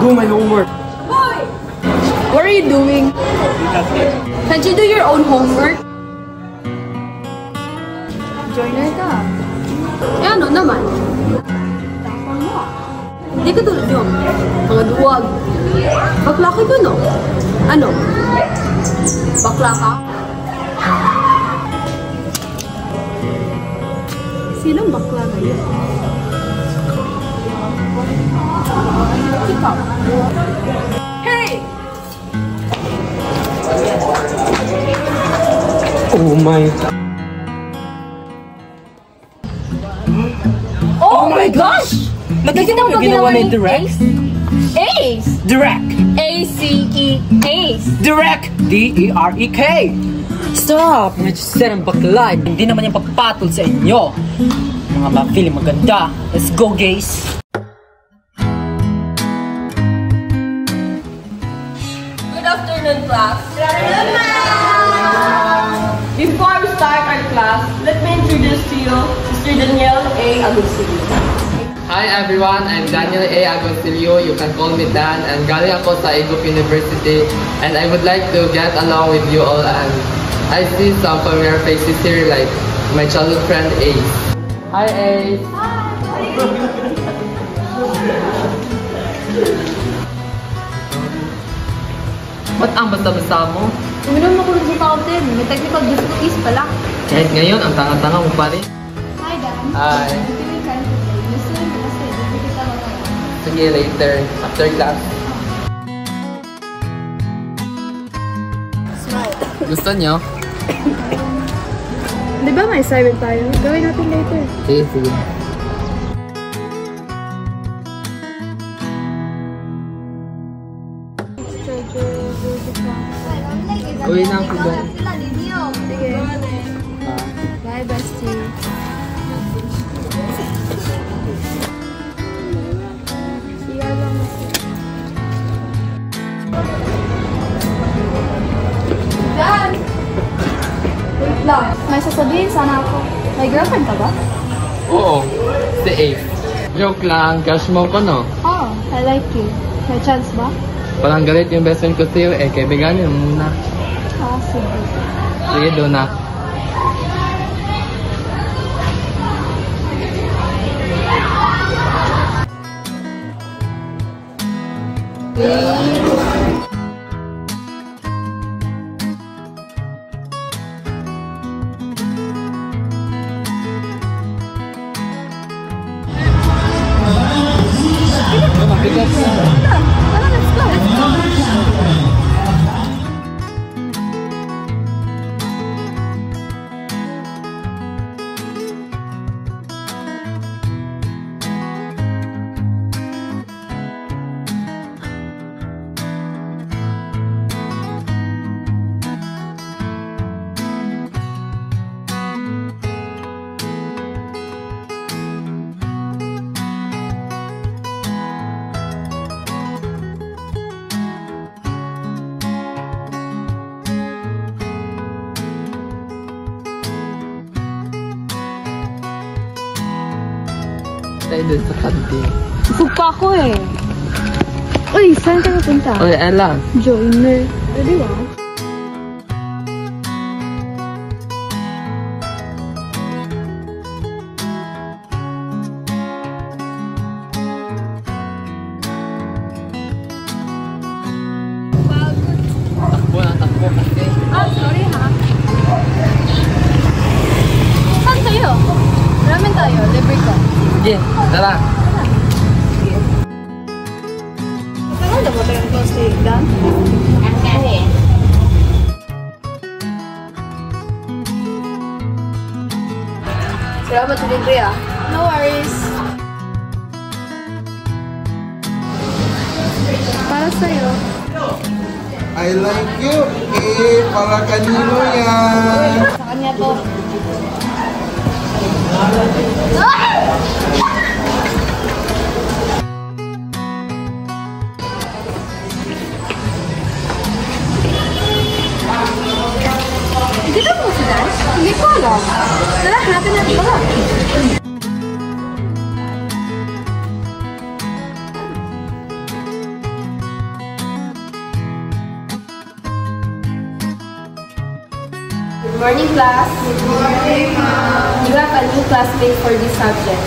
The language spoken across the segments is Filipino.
do my homework. Boy! What are you doing? Can't you do your own homework? Joiner ka. Eh ano naman? Tapang mo. Hindi ka tulad yun. Mga duwag. Bakla ka ba no? Ano? Bakla ka? Sinong bakla ngayon? Ikaw. Hey! Oh my... Oh my gosh! Nakikita mo yung ginawa ni Direct? Ace! Direct! A-C-E, Ace! Direct! D-E-R-E-K! Stop! Medyo serang bakla. Hindi naman yung papatol sa inyo. Mga ba-feeling maganda. Let's go, guys! Good afternoon, class. Good afternoon, Before we start our class, let me introduce to you Mr. Daniel A. Agustilio. Hi everyone, I'm Daniel A. Agustilio. You can call me Dan, and galing ako sa Igup University, and I would like to get along with you all, and I see some familiar faces here like my childhood friend Ace. Hi Ace. Ba't ang basta-basta mo? Uminom ako sa fountain. May technical difficulties pala. Kahit ngayon, ang tanga-tanga mo pa rin. Hi, Dan. Hi. Sige, later. After class. Smile. Gusto nyo? Di ba may assignment tayo? Gawin natin later. Sige, sige. Uwi na ako ba? Sige. Bye, bestie. CR lang ako. Dan! Wait lang. May sasabihin sana ako. May girlfriend ka ba? Oo, si Ace. Joke lang, crush mo ko no? Oh, I like you. May chance ba? Walang galit yung best friend ko sa'yo eh, kaibiganin mo muna. Ah, sige. Sige, doon na. Tayo dun sa kantin. Busog pa ako eh. Uy, saan ka napunta? Uy, Ella. Joiner. Pwede ba? Takbo na, takbo kasi. Ah, sorry ha. Saan tayo? Ramen tayo, libre ko. Sige, tara. Saan na ba tayong close to Dan? Salamat sa libre ah. No worries. Para sa'yo. I like you. Eh, para kanino yan? Sa kanya to. Hindi ba mo si Dan? Hindi ko alam. Tara, hanapin natin ba? morning, class. Good morning, ma'am. You have a new classmate for this subject.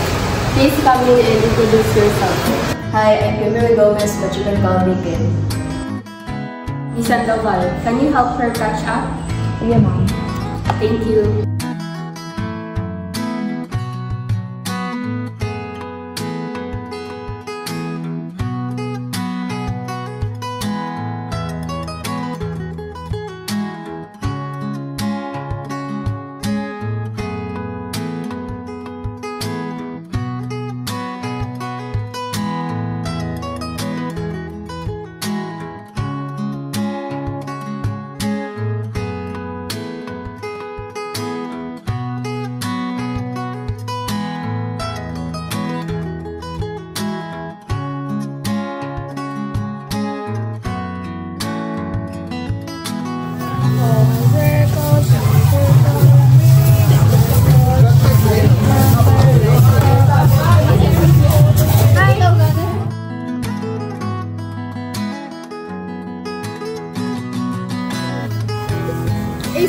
Please come in and introduce yourself. Hi, I'm Kimberly Gomez, but you can call me Kim. Miss Sandoval, can you help her catch up? Yeah, ma'am. Thank you.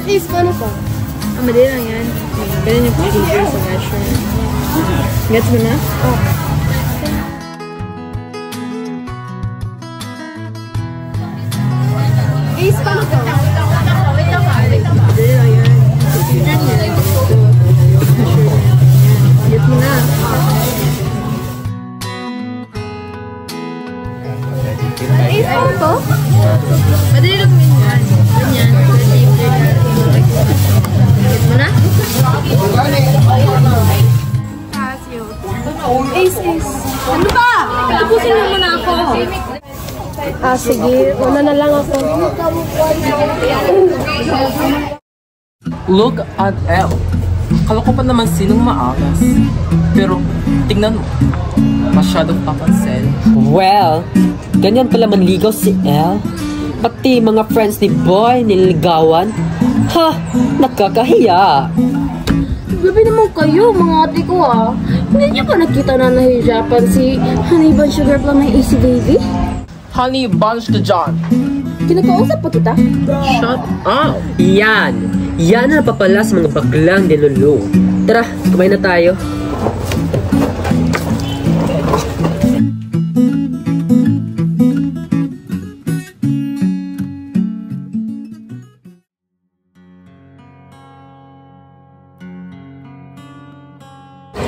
Ace, paano pa? Madali lang yan. Ganyan yung procedure sa measurement. Gets mo na? Oo. Ace, paano pa? Madali lang yan. Procedure niya. Gets mo na? Ace, paano to? Madali lang yan. Ganyan. Gets mo na? Ace. Ano ba? Tapusin mo muna ako. Sige. Una na lang ako. Look at Elle. Kala ko pa naman sinong maalas. Pero, tingnan mo. Masyadong papansin. Well, ganyan pala manligaw si Elle. Pati mga friends ni Boy nililigawan. Ha! Nakakahiya! Grabe naman kayo, mga ate ko ah. Hindi niyo ba nakita na nahihirapan si Honey Bun Sugar Plum ng AC Baby? Honey Bunch to John. Kinakausap pa kita? Shut up! Yan! Yan ang napapala sa mga baklang nilulu. Tara, kumain na tayo.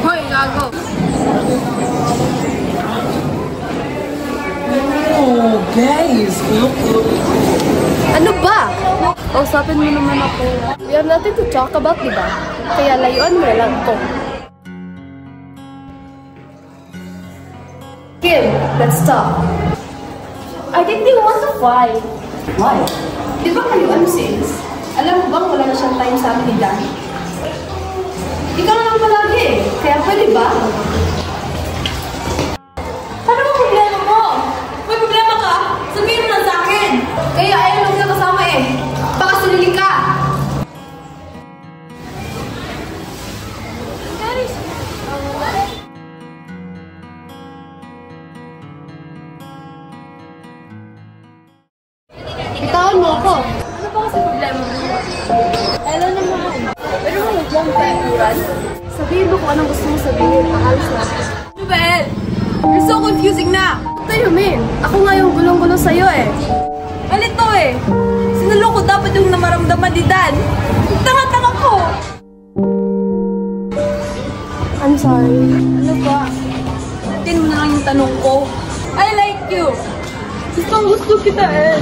Hoy, gago! Oh, guys! Look. Ano ba? Kausapin mo naman ako. We have nothing to talk about, di ba? Kaya layuan mo na lang ito. Kim, let's talk. I think they want to fight. Why? Di ba kayo ano si Ace? Alam mo bang wala na siyang time sa amin ni Dan? Ikaw na lang palagi eh. Kaya pwede ba? Ano ba problema mo? May problema ka? Sabihin mo lang sa akin. Kaya ayaw lang kita kasama eh. Baka sinuli ka. Bitawan mo ako. Ano ba kasi problema mo? Alam naman. Pero huwag mong pahikuran. Sabihin mo kung anong gusto mo sabihin. Pakalis na. Ano ba, El? You're so confusing na! What do you mean? Ako nga yung gulong-gulong sa'yo eh. Malito eh! Sinulong ko dapat yung namaramdaman ni Dan. Tanga-tanga ko! I'm sorry. Ano ba? Sabihin mo na lang yung tanong ko. I like you! Gustong gusto kita, El.